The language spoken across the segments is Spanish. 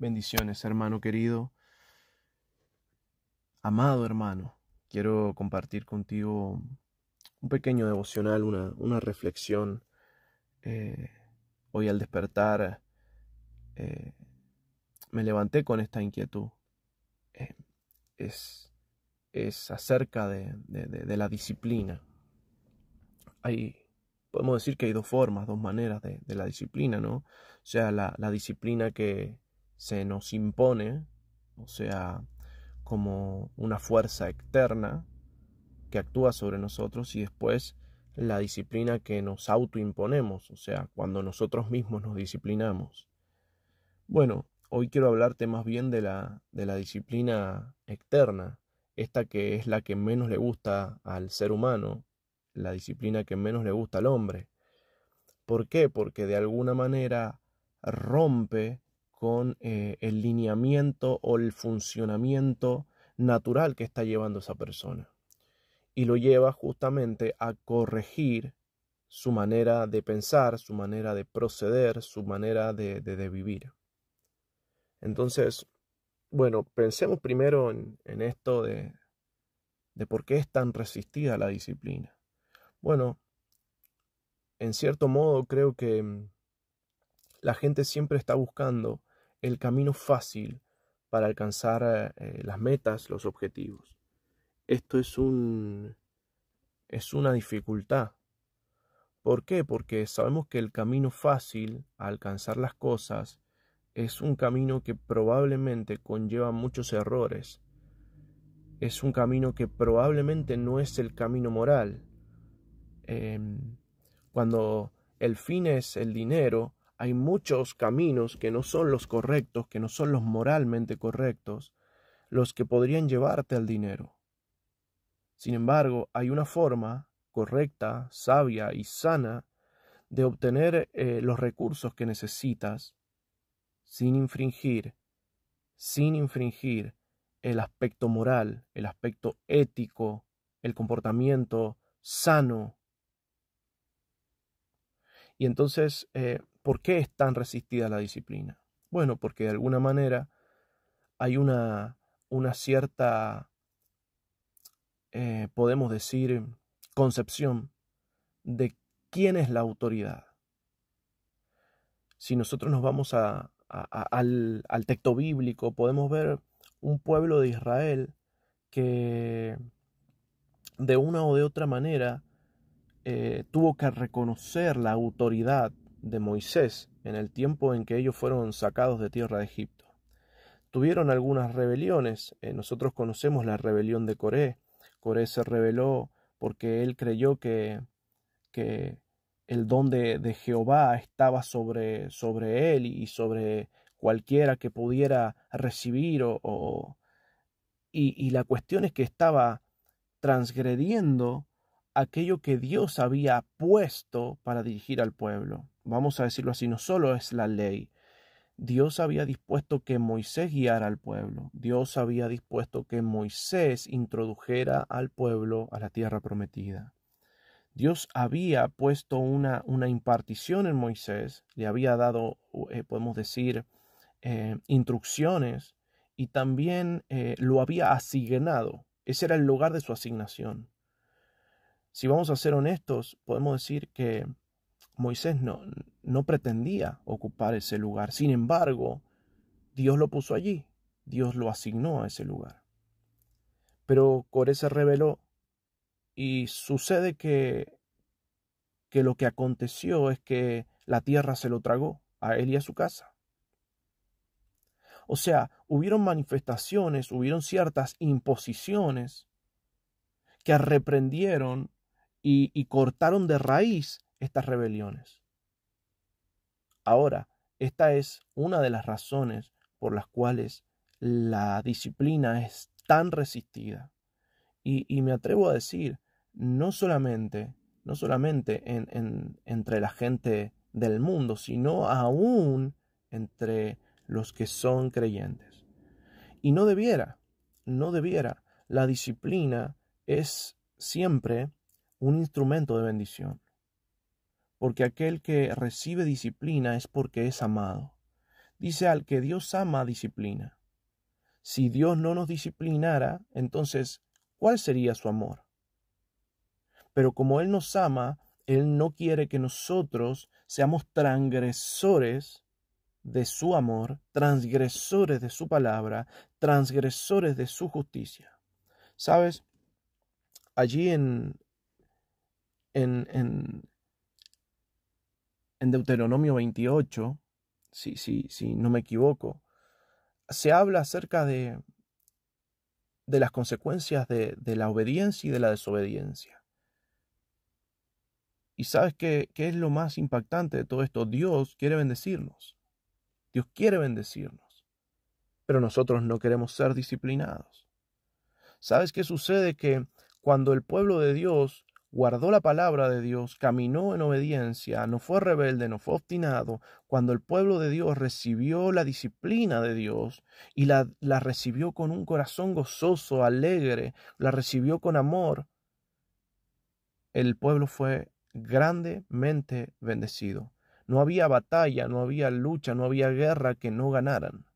Bendiciones, hermano querido, amado hermano. Quiero compartir contigo un pequeño devocional, una reflexión. Eh, Hoy al despertar eh, me levanté con esta inquietud. Eh, es, es acerca de la disciplina. Hay, Podemos decir que hay dos formas, dos maneras de la disciplina, ¿no? O sea, la disciplina que se nos impone, o sea, como una fuerza externa que actúa sobre nosotros, y después la disciplina que nos autoimponemos, o sea, cuando nosotros mismos nos disciplinamos. Bueno, hoy quiero hablarte más bien de la disciplina externa, esta que es la que menos le gusta al ser humano, la disciplina que menos le gusta al hombre. ¿Por qué? Porque de alguna manera rompe con el lineamiento o el funcionamiento natural que está llevando esa persona. Y lo lleva justamente a corregir su manera de pensar, su manera de proceder, su manera de vivir. Entonces, bueno, pensemos primero en esto de por qué es tan resistida la disciplina. Bueno, en cierto modo creo que la gente siempre está buscando el camino fácil para alcanzar las metas, los objetivos. Esto es una dificultad. ¿Por qué? Porque sabemos que el camino fácil a alcanzar las cosas es un camino que probablemente conlleva muchos errores. Es un camino que probablemente no es el camino moral. Cuando el fin es el dinero, hay muchos caminos que no son los correctos, que no son los moralmente correctos, los que podrían llevarte al dinero. Sin embargo, hay una forma correcta, sabia y sana de obtener los recursos que necesitas sin infringir el aspecto moral, el aspecto ético, el comportamiento sano. Y entonces, ¿por qué es tan resistida la disciplina? Bueno, porque de alguna manera hay una cierta, podemos decir, concepción de quién es la autoridad. Si nosotros nos vamos al texto bíblico, podemos ver un pueblo de Israel que de una o de otra manera tuvo que reconocer la autoridad de Moisés en el tiempo en que ellos fueron sacados de tierra de Egipto. Tuvieron algunas rebeliones. Nosotros conocemos la rebelión de Coré. Coré se rebeló porque él creyó que el don de Jehová estaba sobre él y sobre cualquiera que pudiera recibir y la cuestión es que estaba transgrediendo aquello que Dios había puesto para dirigir al pueblo. Vamos a decirlo así, no solo es la ley. Dios había dispuesto que Moisés guiara al pueblo. Dios había dispuesto que Moisés introdujera al pueblo a la tierra prometida. Dios había puesto una impartición en Moisés, le había dado, podemos decir, instrucciones y también lo había asignado. Ese era el lugar de su asignación. Si vamos a ser honestos, podemos decir que Moisés no pretendía ocupar ese lugar. Sin embargo, Dios lo puso allí. Dios lo asignó a ese lugar. Pero Coré se rebeló y sucede que lo que aconteció es que la tierra se lo tragó a él y a su casa. O sea, hubieron manifestaciones, hubieron ciertas imposiciones que reprendieron y cortaron de raíz estas rebeliones. Ahora, esta es una de las razones por las cuales la disciplina es tan resistida. Y me atrevo a decir, no solamente entre la gente del mundo, sino aún entre los que son creyentes. Y no debiera. La disciplina es siempre un instrumento de bendición. Porque aquel que recibe disciplina es porque es amado. dice al que Dios ama, disciplina. Si Dios no nos disciplinara, entonces, ¿cuál sería su amor? Pero como Él nos ama, Él no quiere que nosotros seamos transgresores de su amor, transgresores de su palabra, transgresores de su justicia. ¿Sabes? Allí en Deuteronomio 28, si no me equivoco, se habla acerca de las consecuencias de la obediencia y de la desobediencia. ¿Y sabes qué es lo más impactante de todo esto? Dios quiere bendecirnos. Dios quiere bendecirnos. Pero nosotros no queremos ser disciplinados. ¿Sabes qué sucede? Que cuando el pueblo de Dios guardó la palabra de Dios, caminó en obediencia, no fue rebelde, no fue obstinado, cuando el pueblo de Dios recibió la disciplina de Dios y la recibió con un corazón gozoso, alegre, la recibió con amor, el pueblo fue grandemente bendecido. No había batalla, no había lucha, no había guerra que no ganaran.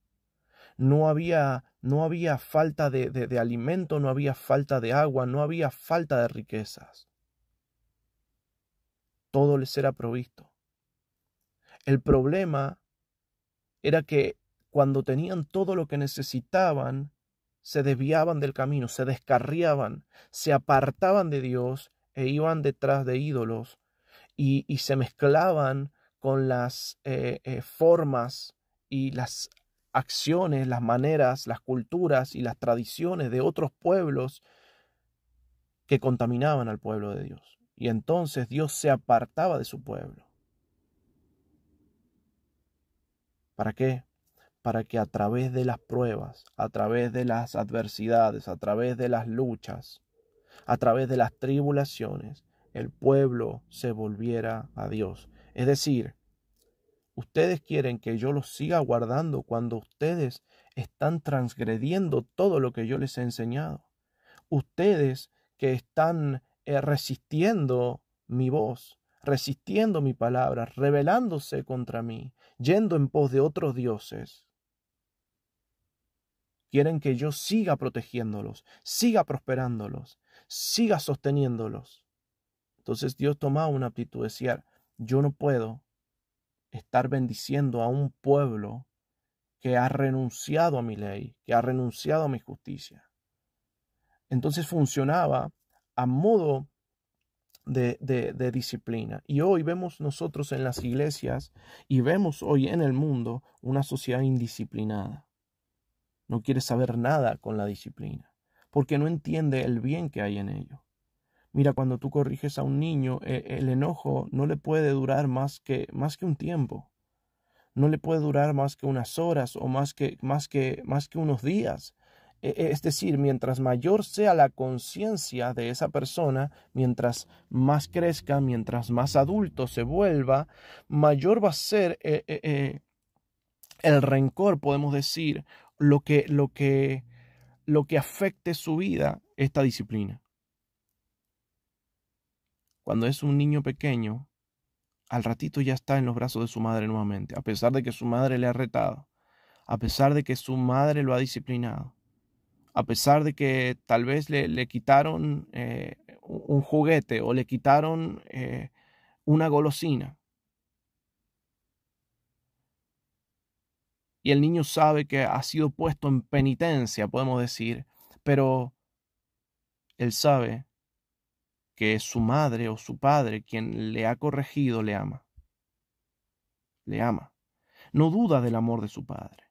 No había falta de alimento, no había falta de agua, no había falta de riquezas. Todo les era provisto. El problema era que cuando tenían todo lo que necesitaban, se desviaban del camino, se descarriaban, se apartaban de Dios e iban detrás de ídolos y se mezclaban con las formas y las acciones, las maneras, las culturas y las tradiciones de otros pueblos que contaminaban al pueblo de Dios. Y entonces Dios se apartaba de su pueblo. ¿Para qué? Para que a través de las pruebas, a través de las adversidades, a través de las luchas, a través de las tribulaciones, el pueblo se volviera a Dios. Es decir, ustedes quieren que yo los siga guardando cuando ustedes están transgrediendo todo lo que yo les he enseñado. Ustedes que están resistiendo mi voz, resistiendo mi palabra, rebelándose contra mí, yendo en pos de otros dioses. Quieren que yo siga protegiéndolos, siga prosperándolos, siga sosteniéndolos. Entonces Dios tomaba una actitud, decía, yo no puedo estar bendiciendo a un pueblo que ha renunciado a mi ley, que ha renunciado a mi justicia. Entonces funcionaba a modo de disciplina. Y hoy vemos nosotros en las iglesias y vemos hoy en el mundo una sociedad indisciplinada. No quiere saber nada con la disciplina, porque no entiende el bien que hay en ello. Mira, cuando tú corriges a un niño, el enojo no le puede durar más que un tiempo. No le puede durar más que unas horas o más que unos días. Es decir, mientras mayor sea la conciencia de esa persona, mientras más crezca, mientras más adulto se vuelva, mayor va a ser el rencor, podemos decir, lo que afecte su vida, esta disciplina. Cuando es un niño pequeño, al ratito ya está en los brazos de su madre nuevamente, a pesar de que su madre le ha retado, a pesar de que su madre lo ha disciplinado, a pesar de que tal vez le quitaron un juguete o le quitaron una golosina. Y el niño sabe que ha sido puesto en penitencia, podemos decir, pero él sabe que su madre o su padre, quien le ha corregido, le ama. Le ama. No duda del amor de su padre.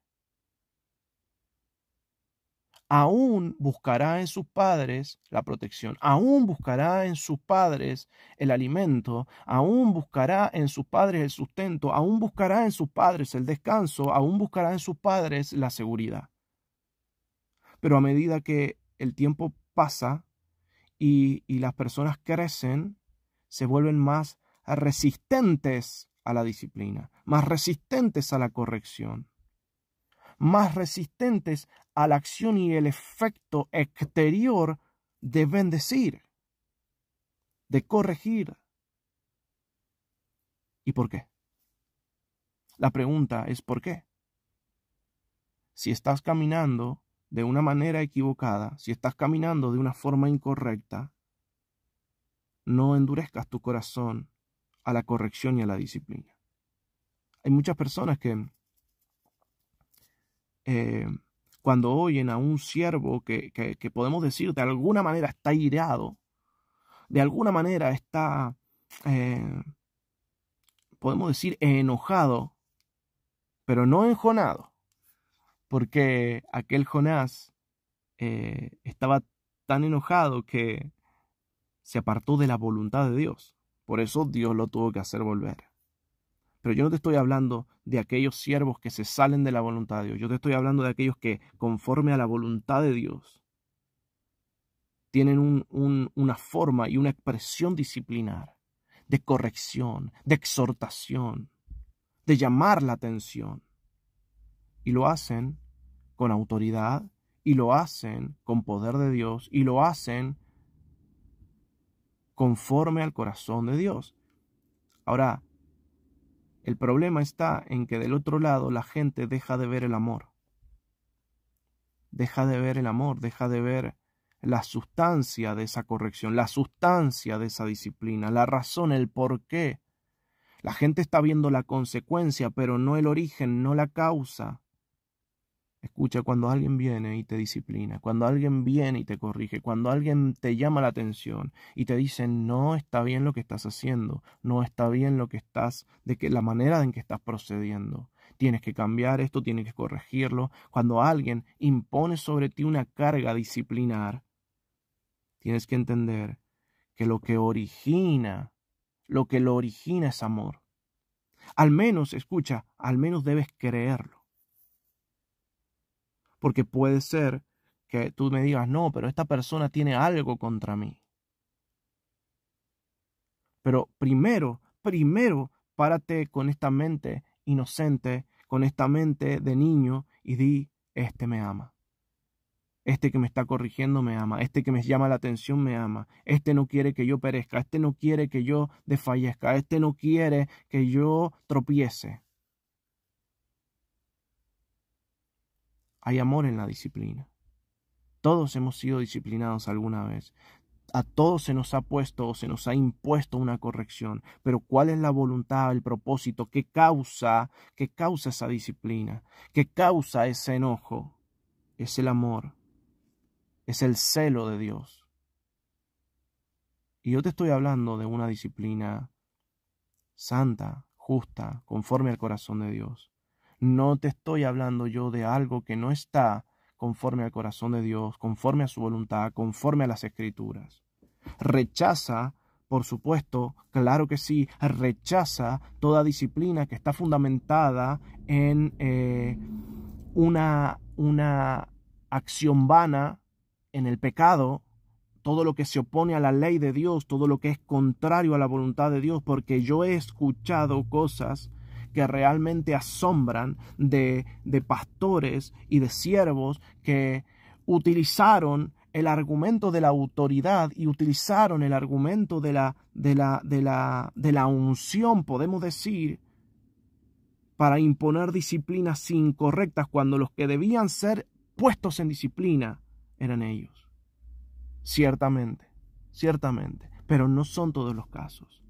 Aún buscará en sus padres la protección, aún buscará en sus padres el alimento, aún buscará en sus padres el sustento, aún buscará en sus padres el descanso, aún buscará en sus padres la seguridad. Pero a medida que el tiempo pasa y las personas crecen, se vuelven más resistentes a la disciplina, más resistentes a la corrección, más resistentes a la acción y el efecto exterior de bendecir, de corregir. ¿Y por qué? La pregunta es ¿por qué? si estás caminando de una manera equivocada, si estás caminando de una forma incorrecta, no endurezcas tu corazón a la corrección y a la disciplina. Hay muchas personas que cuando oyen a un siervo que podemos decir de alguna manera está irado, de alguna manera está, podemos decir, enojado, pero no enjonado, porque aquel Jonás estaba tan enojado que se apartó de la voluntad de Dios. Por eso Dios lo tuvo que hacer volver. Pero yo no te estoy hablando de aquellos siervos que se salen de la voluntad de Dios. Yo te estoy hablando de aquellos que, conforme a la voluntad de Dios, tienen una forma y una expresión disciplinar, de corrección, de exhortación, de llamar la atención. Y lo hacen con autoridad, y lo hacen con poder de Dios, y lo hacen conforme al corazón de Dios. Ahora, el problema está en que del otro lado la gente deja de ver el amor. Deja de ver el amor, deja de ver la sustancia de esa corrección, la sustancia de esa disciplina, la razón, el por qué. La gente está viendo la consecuencia, pero no el origen, no la causa. Escucha, cuando alguien viene y te disciplina, cuando alguien viene y te corrige, cuando alguien te llama la atención y te dice no está bien lo que estás haciendo, no está bien lo que estás, la manera en que estás procediendo, tienes que cambiar esto, tienes que corregirlo. Cuando alguien impone sobre ti una carga disciplinar, tienes que entender que lo que lo origina es amor. Al menos, escucha, al menos debes creerlo. Porque puede ser que tú me digas, no, pero esta persona tiene algo contra mí. Pero primero, párate con esta mente inocente, con esta mente de niño y di, este me ama. Este que me está corrigiendo me ama. Este que me llama la atención me ama. Este no quiere que yo perezca. Este no quiere que yo desfallezca. Este no quiere que yo tropiece. Hay amor en la disciplina. Todos hemos sido disciplinados alguna vez. A todos se nos ha puesto o se nos ha impuesto una corrección. Pero ¿cuál es la voluntad, el propósito? ¿Qué causa esa disciplina? ¿Qué causa ese enojo? Es el amor. Es el celo de Dios. Y yo te estoy hablando de una disciplina santa, justa, conforme al corazón de Dios. No te estoy hablando yo de algo que no está conforme al corazón de Dios, conforme a su voluntad, conforme a las Escrituras. Rechaza, por supuesto, claro que sí, rechaza toda disciplina que está fundamentada en una acción vana, en el pecado, todo lo que se opone a la ley de Dios, todo lo que es contrario a la voluntad de Dios, porque yo he escuchado cosas que realmente asombran de pastores y de siervos que utilizaron el argumento de la autoridad y utilizaron el argumento de la unción, podemos decir, para imponer disciplinas incorrectas cuando los que debían ser puestos en disciplina eran ellos. Ciertamente, pero no son todos los casos.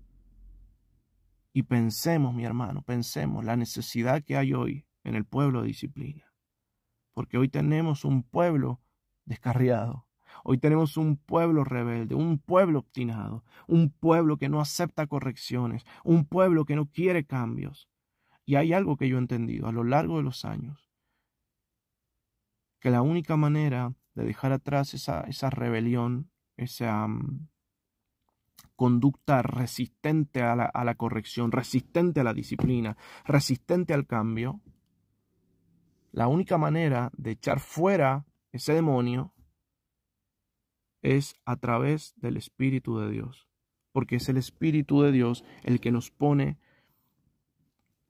Y pensemos, mi hermano, pensemos la necesidad que hay hoy en el pueblo de disciplina. Porque hoy tenemos un pueblo descarriado. Hoy tenemos un pueblo rebelde, un pueblo obstinado, un pueblo que no acepta correcciones, un pueblo que no quiere cambios. Y hay algo que yo he entendido a lo largo de los años, que la única manera de dejar atrás esa rebelión, esa conducta resistente a la corrección, resistente a la disciplina, resistente al cambio, la única manera de echar fuera ese demonio es a través del Espíritu de Dios, porque es el Espíritu de Dios el que nos pone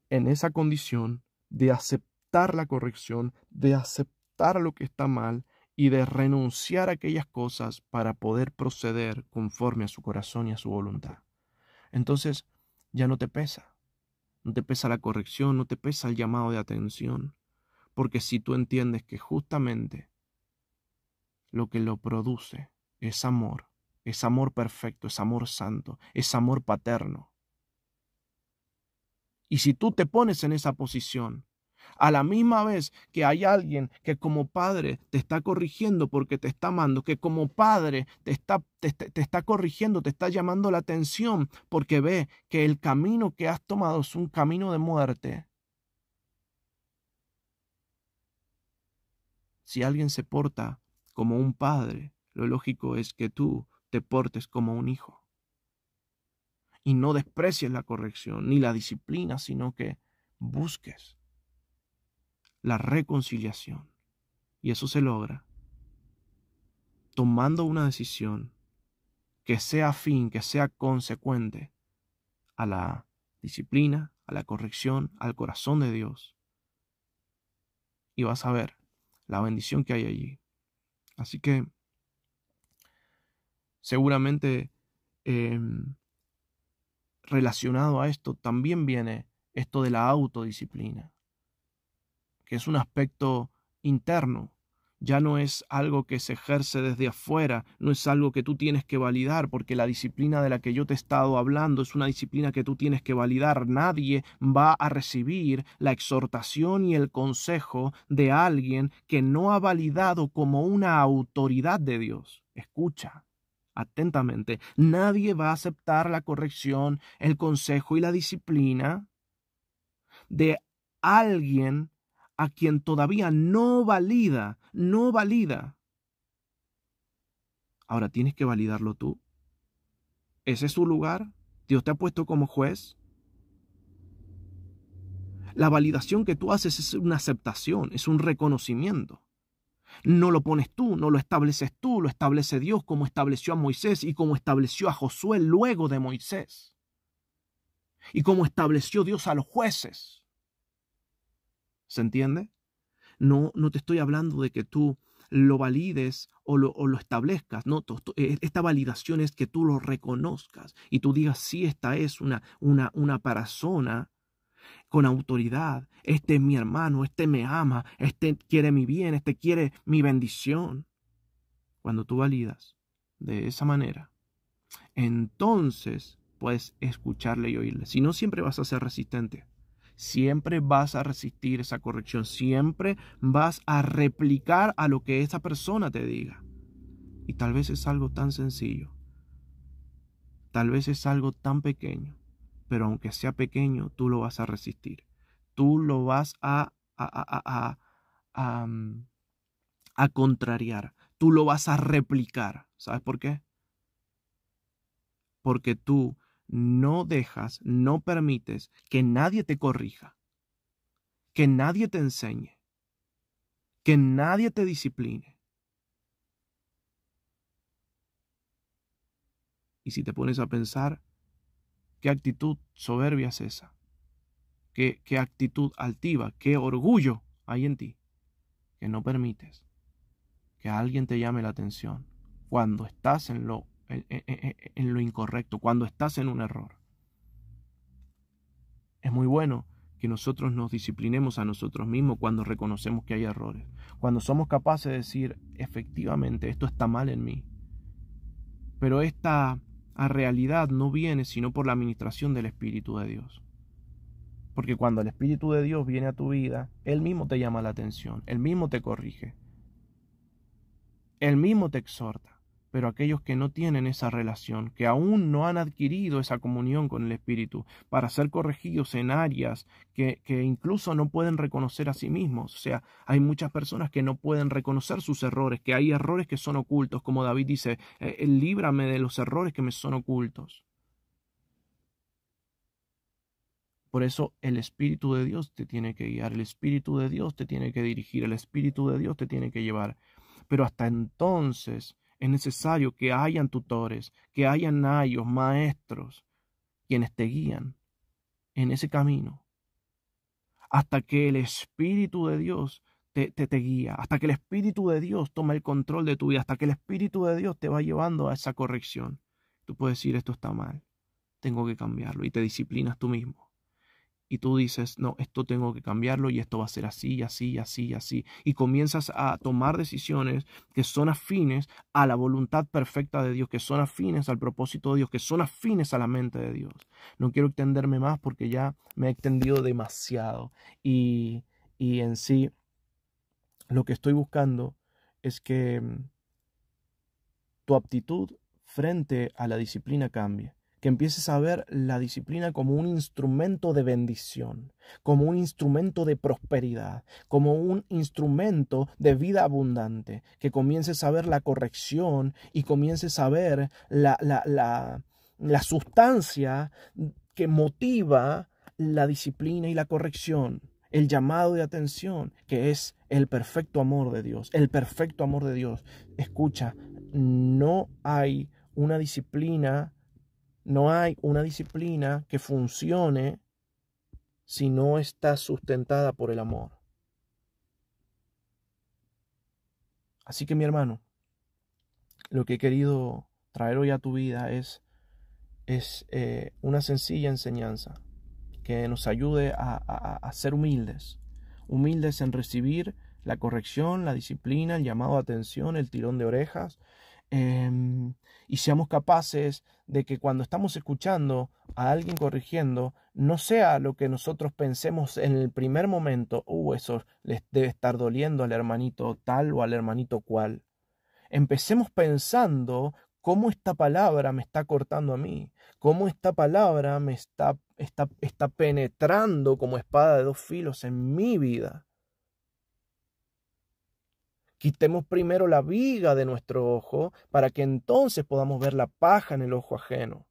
en esa condición de aceptar la corrección, de aceptar lo que está mal y de renunciar a aquellas cosas para poder proceder conforme a su corazón y a su voluntad. Entonces ya no te pesa la corrección, no te pesa el llamado de atención, Porque si tú entiendes que justamente lo que lo produce es amor perfecto, es amor santo, es amor paterno. Y si tú te pones en esa posición, a la misma vez que hay alguien que como padre te está corrigiendo porque te está amando, que como padre te está corrigiendo, te está llamando la atención porque ve que el camino que has tomado es un camino de muerte. Si alguien se porta como un padre, lo lógico es que tú te portes como un hijo. Y no desprecies la corrección ni la disciplina, sino que busques la reconciliación. Y eso se logra tomando una decisión que sea afín, que sea consecuente a la disciplina, a la corrección, al corazón de Dios. Y vas a ver la bendición que hay allí. Así que seguramente relacionado a esto también viene esto de la autodisciplina, que es un aspecto interno. Ya no es algo que se ejerce desde afuera, no es algo que tú tienes que validar, porque la disciplina de la que yo te he estado hablando es una disciplina que tú tienes que validar. Nadie va a recibir la exhortación y el consejo de alguien que no ha validado como una autoridad de Dios. Escucha atentamente. Nadie va a aceptar la corrección, el consejo y la disciplina de alguien a quien todavía no valida. Ahora tienes que validarlo tú. Ese es su lugar. Dios te ha puesto como juez. La validación que tú haces es una aceptación, es un reconocimiento. No lo pones tú, no lo estableces tú, lo establece Dios como estableció a Moisés y como estableció a Josué luego de Moisés. Y como estableció Dios a los jueces. ¿Se entiende? No te estoy hablando de que tú lo valides o lo establezcas. No, esta validación es que tú lo reconozcas y tú digas, sí, esta es una persona con autoridad. Este es mi hermano, este me ama, este quiere mi bien, este quiere mi bendición. Cuando tú validas de esa manera, entonces puedes escucharle y oírle. Si no, siempre vas a ser resistente. Siempre vas a resistir esa corrección. Siempre vas a replicar a lo que esa persona te diga. Y tal vez es algo tan sencillo. Tal vez es algo tan pequeño. Pero aunque sea pequeño, tú lo vas a resistir. Tú lo vas a contrariar. Tú lo vas a replicar. ¿Sabes por qué? Porque tú no dejas, no permites que nadie te corrija, que nadie te enseñe, que nadie te discipline. Y si te pones a pensar, ¿qué actitud soberbia es esa? ¿Qué actitud altiva, qué orgullo hay en ti? Que no permites que alguien te llame la atención cuando estás en lo incorrecto, cuando estás en un error. Es muy bueno que nosotros nos disciplinemos a nosotros mismos cuando reconocemos que hay errores. Cuando somos capaces de decir, efectivamente, esto está mal en mí. Pero esta realidad no viene sino por la administración del Espíritu de Dios. Porque cuando el Espíritu de Dios viene a tu vida, Él mismo te llama la atención, Él mismo te corrige, Él mismo te exhorta. Pero aquellos que no tienen esa relación, que aún no han adquirido esa comunión con el Espíritu para ser corregidos en áreas que incluso no pueden reconocer a sí mismos. O sea, hay muchas personas que no pueden reconocer sus errores, que hay errores que son ocultos, como David dice, líbrame de los errores que me son ocultos. Por eso el Espíritu de Dios te tiene que guiar, el Espíritu de Dios te tiene que dirigir, el Espíritu de Dios te tiene que llevar. Pero hasta entonces es necesario que hayan tutores, que hayan ayos, maestros, quienes te guían en ese camino. Hasta que el Espíritu de Dios te guía, hasta que el Espíritu de Dios toma el control de tu vida, hasta que el Espíritu de Dios te va llevando a esa corrección. Tú puedes decir, esto está mal, tengo que cambiarlo, y te disciplinas tú mismo. y tú dices, no, esto tengo que cambiarlo y esto va a ser así, así, así, así. Y comienzas a tomar decisiones que son afines a la voluntad perfecta de Dios, que son afines al propósito de Dios, que son afines a la mente de Dios. No quiero extenderme más porque ya me he extendido demasiado. Y en sí, lo que estoy buscando es que tu aptitud frente a la disciplina cambie. Que empieces a ver la disciplina como un instrumento de bendición, como un instrumento de prosperidad, como un instrumento de vida abundante. Que comiences a ver la corrección y comiences a ver la sustancia que motiva la disciplina y la corrección. El llamado de atención, que es el perfecto amor de Dios. El perfecto amor de Dios. Escucha, no hay una disciplina que funcione si no está sustentada por el amor. Así que mi hermano, lo que he querido traer hoy a tu vida es una sencilla enseñanza que nos ayude a ser humildes en recibir la corrección, la disciplina, el llamado a atención, el tirón de orejas, y seamos capaces de que cuando estamos escuchando a alguien corrigiendo, no sea lo que nosotros pensemos en el primer momento, eso les debe estar doliendo al hermanito tal o al hermanito cual. Empecemos pensando cómo esta palabra me está cortando a mí, cómo esta palabra me está penetrando como espada de dos filos en mi vida. Quitemos primero la viga de nuestro ojo para que entonces podamos ver la paja en el ojo ajeno,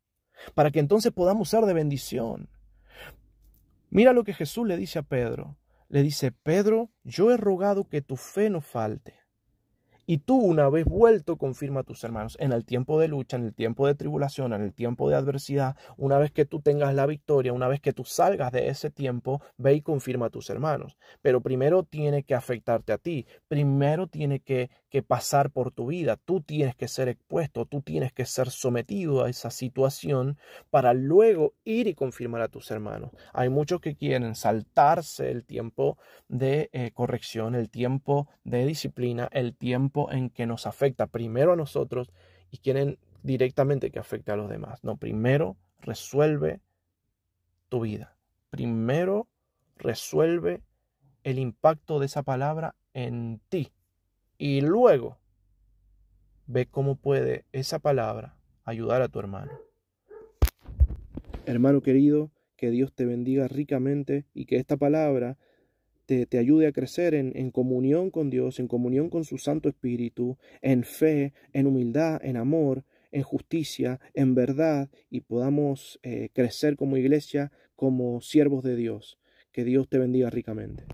para que entonces podamos ser de bendición. Mira lo que Jesús le dice a Pedro. Le dice, Pedro, yo he rogado que tu fe no falte. Y tú, una vez vuelto, confirma a tus hermanos. En el tiempo de lucha, en el tiempo de tribulación, en el tiempo de adversidad, una vez que tú tengas la victoria, una vez que tú salgas de ese tiempo, ve y confirma a tus hermanos. Pero primero tiene que afectarte a ti. Primero tiene que pasar por tu vida. Tú tienes que ser expuesto, tú tienes que ser sometido a esa situación para luego ir y confirmar a tus hermanos. Hay muchos que quieren saltarse el tiempo de corrección, el tiempo de disciplina, el tiempo en que nos afecta primero a nosotros y quieren directamente que afecte a los demás. No, primero resuelve tu vida. Primero resuelve el impacto de esa palabra en ti. Y luego ve cómo puede esa palabra ayudar a tu hermano. Hermano querido, que Dios te bendiga ricamente y que esta palabra te ayude a crecer en comunión con Dios, en comunión con su Santo Espíritu, en fe, en humildad, en amor, en justicia, en verdad, y podamos crecer como iglesia, como siervos de Dios. Que Dios te bendiga ricamente.